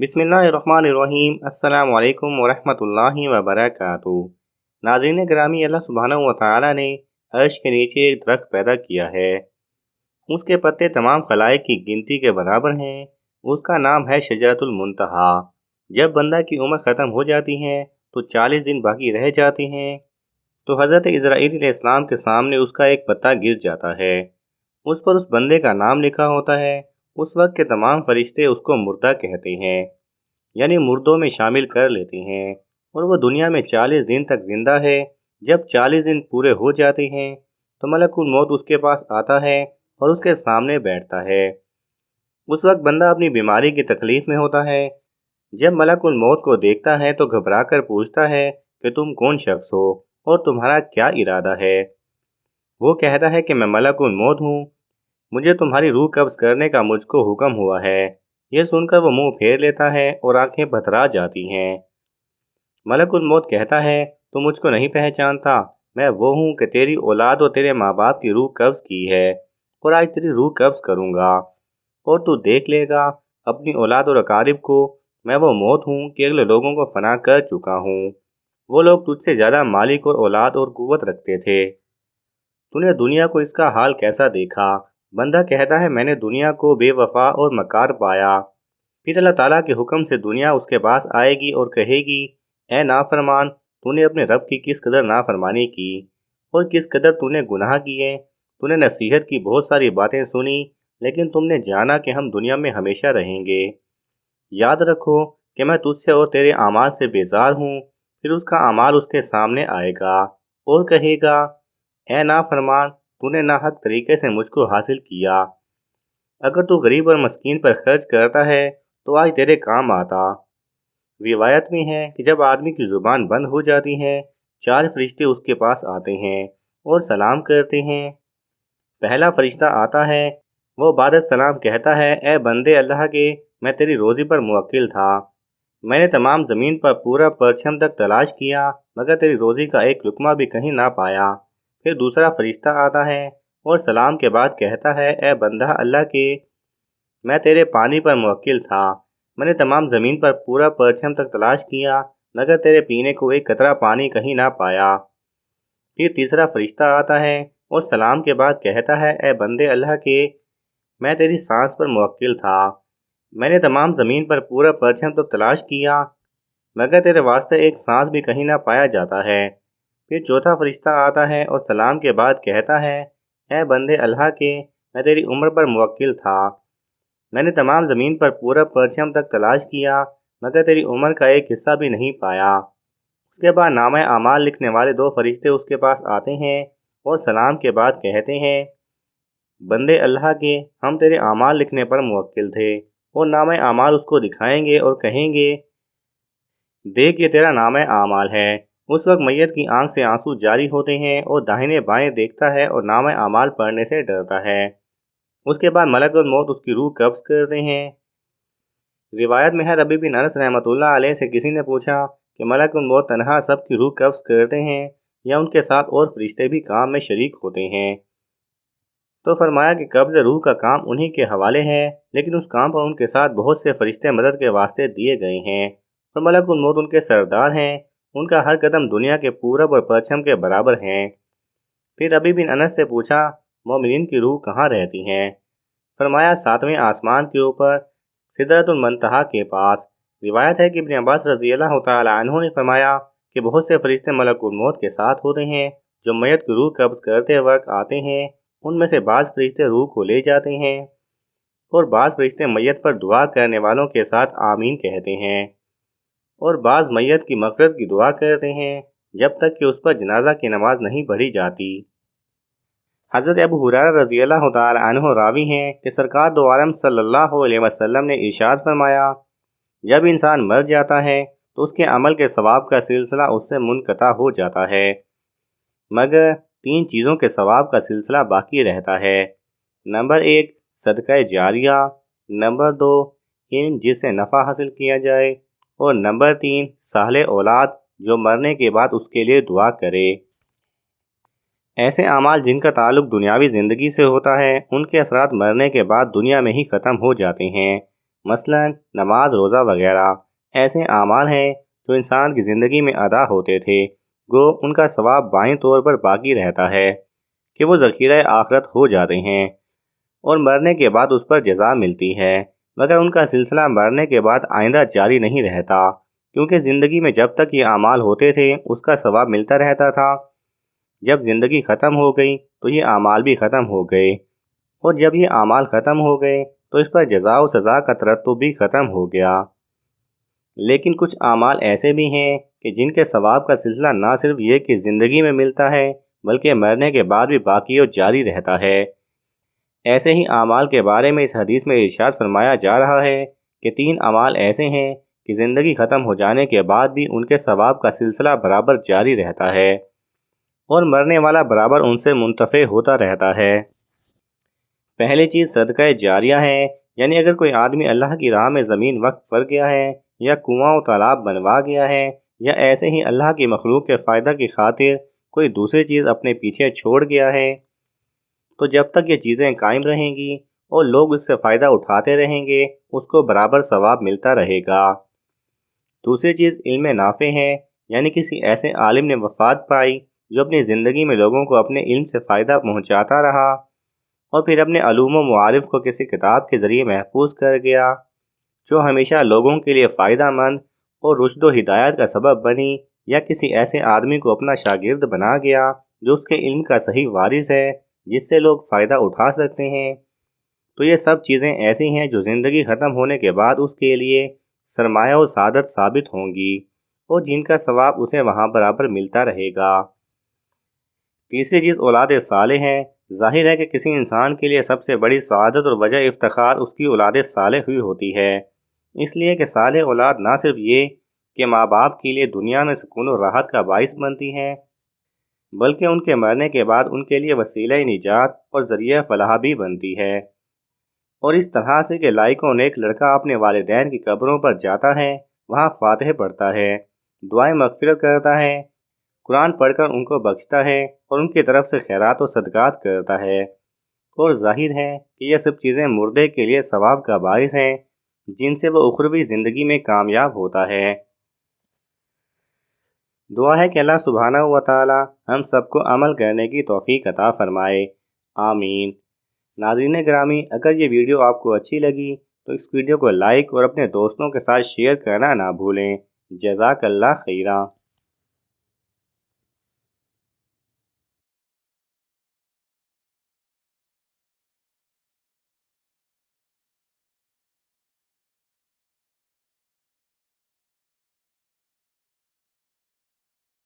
بسم اللہ الرحمن الرحیم۔ السلام علیکم ورحمۃ اللہ وبرکاتہ۔ ناظرین گرامی، اللہ سبحانہ و تعالیٰ نے عرش کے نیچے ایک درخت پیدا کیا ہے۔ اس کے پتے تمام خلائق کی گنتی کے برابر ہیں۔ اس کا نام ہے شجرۃ المنتہا۔ جب بندہ کی عمر ختم ہو جاتی ہے تو 40 دن باقی رہ جاتے ہیں تو حضرت اسرائیل علیہ السلام کے سامنے اس کا ایک پتا گر جاتا ہے۔ اس پر اس بندے کا نام لکھا ہوتا ہے۔ اس وقت کے تمام فرشتے اس کو مردہ کہتے ہیں، یعنی مردوں میں شامل کر لیتے ہیں، اور وہ دنیا میں 40 دن تک زندہ ہے۔ جب 40 دن پورے ہو جاتے ہیں تو ملک الموت اس کے پاس آتا ہے اور اس کے سامنے بیٹھتا ہے۔ اس وقت بندہ اپنی بیماری کی تکلیف میں ہوتا ہے۔ جب ملک الموت کو دیکھتا ہے تو گھبرا کر پوچھتا ہے کہ تم کون شخص ہو اور تمہارا کیا ارادہ ہے؟ وہ کہتا ہے کہ میں ملک الموت ہوں، مجھے تمہاری روح قبض کرنے کا مجھ کو حکم ہوا ہے۔ یہ سن کر وہ منہ پھیر لیتا ہے اور آنکھیں بھترا جاتی ہیں۔ ملک الموت کہتا ہے تو مجھ کو نہیں پہچانتا، میں وہ ہوں کہ تیری اولاد اور تیرے ماں باپ کی روح قبض کی ہے، اور آج تیری روح قبض کروں گا، اور تو دیکھ لے گا اپنی اولاد اور اقارب کو۔ میں وہ موت ہوں کہ اگلے لوگوں کو فنا کر چکا ہوں۔ وہ لوگ تجھ سے زیادہ مالک اور اولاد اور قوت رکھتے تھے۔ تو نے دنیا کو اس کا حال کیسا دیکھا؟ بندہ کہتا ہے میں نے دنیا کو بے وفا اور مکار پایا۔ پھر اللہ تعالیٰ کے حکم سے دنیا اس کے پاس آئے گی اور کہے گی، اے نافرمان، تو نے اپنے رب کی کس قدر نافرمانی کی اور کس قدر تو نے گناہ کیے۔ تو نے نصیحت کی بہت ساری باتیں سنی، لیکن تم نے جانا کہ ہم دنیا میں ہمیشہ رہیں گے۔ یاد رکھو کہ میں تجھ سے اور تیرے اعمال سے بیزار ہوں۔ پھر اس کا اعمال اس کے سامنے آئے گا اور کہے گا، اے نافرمان، تو نے ناحق طریقے سے مجھ کو حاصل کیا۔ اگر تو غریب اور مسکین پر خرچ کرتا ہے تو آج تیرے کام آتا۔ روایت میں ہے کہ جب آدمی کی زبان بند ہو جاتی ہے، 4 فرشتے اس کے پاس آتے ہیں اور سلام کرتے ہیں۔ پہلا فرشتہ آتا ہے، وہ بعد السلام کہتا ہے، اے بندے اللہ کے، میں تیری روزی پر موکل تھا۔ میں نے تمام زمین پر پورا پرچم تک تلاش کیا، مگر تیری روزی کا ایک لقمہ بھی کہیں نہ پایا۔ پھر دوسرا فرشتہ آتا ہے اور سلام کے بعد کہتا ہے، اے بندہ اللہ کے، میں تیرے پانی پر موکل تھا۔ میں نے تمام زمین پر پورا پرچم تک تلاش کیا، مگر تیرے پینے کو ایک قطرہ پانی کہیں نہ پایا۔ پھر تیسرا فرشتہ آتا ہے اور سلام کے بعد کہتا ہے، اے بندے اللہ کے، میں تیری سانس پر موکل تھا۔ میں نے تمام زمین پر پورا پرچم تک تلاش کیا، مگر تیرے واسطے ایک سانس بھی کہیں نہ پایا جاتا ہے۔ پھر چوتھا فرشتہ آتا ہے اور سلام کے بعد کہتا ہے، اے بندے اللہ کے، میں تیری عمر پر موکل تھا۔ میں نے تمام زمین پر پورا پرچم تک تلاش کیا، مگر تیری عمر کا ایک حصہ بھی نہیں پایا۔ اس کے بعد نامہ اعمال لکھنے والے 2 فرشتے اس کے پاس آتے ہیں اور سلام کے بعد کہتے ہیں، بندے اللہ کے، ہم تیرے اعمال لکھنے پر موکل تھے، اور نامہ اعمال اس کو دکھائیں گے اور کہیں گے، دیکھ یہ تیرا نامہ اعمال ہے۔ اس وقت میت کی آنکھ سے آنسو جاری ہوتے ہیں اور داہنے بائیں دیکھتا ہے اور نامہ اعمال پڑھنے سے ڈرتا ہے۔ اس کے بعد ملک الموت اس کی روح قبض کرتے ہیں۔ روایت میں ہے، ربیع بن انس رحمۃ اللہ علیہ سے کسی نے پوچھا کہ ملک الموت تنہا سب کی روح قبض کرتے ہیں یا ان کے ساتھ اور فرشتے بھی کام میں شریک ہوتے ہیں؟ تو فرمایا کہ قبض روح کا کام انہی کے حوالے ہے، لیکن اس کام پر ان کے ساتھ بہت سے فرشتے مدد کے واسطے دیے گئے ہیں، اور ملک الموت ان کے سردار ہیں۔ ان کا ہر قدم دنیا کے پورب اور پرچم کے برابر ہیں۔ پھر ربیع بن انس سے پوچھا، مومنین کی روح کہاں رہتی ہیں؟ فرمایا 7ویں آسمان کے اوپر، سدرۃ المنتہا کے پاس۔ روایت ہے کہ ابن عباس رضی اللہ تعالیٰ عنہ نے فرمایا کہ بہت سے فرشتے ملک الموت کے ساتھ ہوتے ہیں جو میت کی روح قبض کرتے وقت آتے ہیں۔ ان میں سے بعض فرشتے روح کو لے جاتے ہیں اور بعض فرشتے میت پر دعا کرنے والوں کے ساتھ آمین کہتے ہیں، اور بعض میت کی مغفرت کی دعا کرتے ہیں جب تک کہ اس پر جنازہ کی نماز نہیں پڑھی جاتی۔ حضرت ابو ہریرہ رضی اللہ تعالی عنہ راوی ہیں کہ سرکار دو عالم صلی اللہ علیہ وسلم نے ارشاد فرمایا، جب انسان مر جاتا ہے تو اس کے عمل کے ثواب کا سلسلہ اس سے منقطع ہو جاتا ہے، مگر 3 چیزوں کے ثواب کا سلسلہ باقی رہتا ہے۔ نمبر 1 صدقہ جاریہ، نمبر 2 علم جس سے نفع حاصل کیا جائے، اور نمبر 3 صالح اولاد جو مرنے کے بعد اس کے لیے دعا کرے۔ ایسے اعمال جن کا تعلق دنیاوی زندگی سے ہوتا ہے، ان کے اثرات مرنے کے بعد دنیا میں ہی ختم ہو جاتے ہیں، مثلاً نماز، روزہ وغیرہ ایسے اعمال ہیں جو انسان کی زندگی میں ادا ہوتے تھے، گو ان کا ثواب بائیں طور پر باقی رہتا ہے کہ وہ ذخیرہ آخرت ہو جاتے ہیں اور مرنے کے بعد اس پر جزا ملتی ہے، مگر ان کا سلسلہ مرنے کے بعد آئندہ جاری نہیں رہتا، کیونکہ زندگی میں جب تک یہ اعمال ہوتے تھے اس کا ثواب ملتا رہتا تھا۔ جب زندگی ختم ہو گئی تو یہ اعمال بھی ختم ہو گئے، اور جب یہ اعمال ختم ہو گئے تو اس پر جزا و سزا کا ترتب بھی ختم ہو گیا۔ لیکن کچھ اعمال ایسے بھی ہیں کہ جن کے ثواب کا سلسلہ نہ صرف یہ کہ زندگی میں ملتا ہے بلکہ مرنے کے بعد بھی باقی و جاری رہتا ہے۔ ایسے ہی اعمال کے بارے میں اس حدیث میں ارشاد فرمایا جا رہا ہے کہ 3 اعمال ایسے ہیں کہ زندگی ختم ہو جانے کے بعد بھی ان کے ثواب کا سلسلہ برابر جاری رہتا ہے اور مرنے والا برابر ان سے منتفع ہوتا رہتا ہے۔ پہلی چیز صدقہ جاریہ ہے، یعنی اگر کوئی آدمی اللہ کی راہ میں زمین وقف کر گیا ہے یا کنواں و تالاب بنوا گیا ہے یا ایسے ہی اللہ کی مخلوق کے فائدہ کی خاطر کوئی دوسری چیز اپنے پیچھے چھوڑ گیا ہے، تو جب تک یہ چیزیں قائم رہیں گی اور لوگ اس سے فائدہ اٹھاتے رہیں گے اس کو برابر ثواب ملتا رہے گا۔ دوسری چیز علم نافع ہے، یعنی کسی ایسے عالم نے وفات پائی جو اپنی زندگی میں لوگوں کو اپنے علم سے فائدہ پہنچاتا رہا اور پھر اپنے علوم و معارف کو کسی کتاب کے ذریعے محفوظ کر گیا جو ہمیشہ لوگوں کے لیے فائدہ مند اور رشد و ہدایت کا سبب بنی، یا کسی ایسے آدمی کو اپنا شاگرد بنا گیا جو اس کے علم کا صحیح وارث ہے جس سے لوگ فائدہ اٹھا سکتے ہیں، تو یہ سب چیزیں ایسی ہیں جو زندگی ختم ہونے کے بعد اس کے لیے سرمایہ و سعادت ثابت ہوں گی اور جن کا ثواب اسے وہاں برابر ملتا رہے گا۔ تیسری چیز اولاد صالح ہے۔ ظاہر ہے کہ کسی انسان کے لیے سب سے بڑی سعادت اور وجہ افتخار اس کی اولاد صالح ہوئی ہوتی ہے، اس لیے کہ صالح اولاد نہ صرف یہ کہ ماں باپ کے لیے دنیا میں سکون و راحت کا باعث بنتی ہے، بلکہ ان کے مرنے کے بعد ان کے لیے وسیلہ نجات اور ذریعہ فلاح بھی بنتی ہے، اور اس طرح سے کہ لائق و نیک لڑکا اپنے والدین کی قبروں پر جاتا ہے، وہاں فاتحہ پڑھتا ہے، دعائیں مغفرت کرتا ہے، قرآن پڑھ کر ان کو بخشتا ہے اور ان کی طرف سے خیرات و صدقات کرتا ہے، اور ظاہر ہے کہ یہ سب چیزیں مردے کے لیے ثواب کا باعث ہیں جن سے وہ اخروی زندگی میں کامیاب ہوتا ہے۔ دعا ہے کہ اللہ سبحانہ و تعالی ہم سب کو عمل کرنے کی توفیق عطا فرمائے، آمین۔ ناظرین گرامی، اگر یہ ویڈیو آپ کو اچھی لگی تو اس ویڈیو کو لائک اور اپنے دوستوں کے ساتھ شیئر کرنا نہ بھولیں۔ جزاک اللہ خیرا۔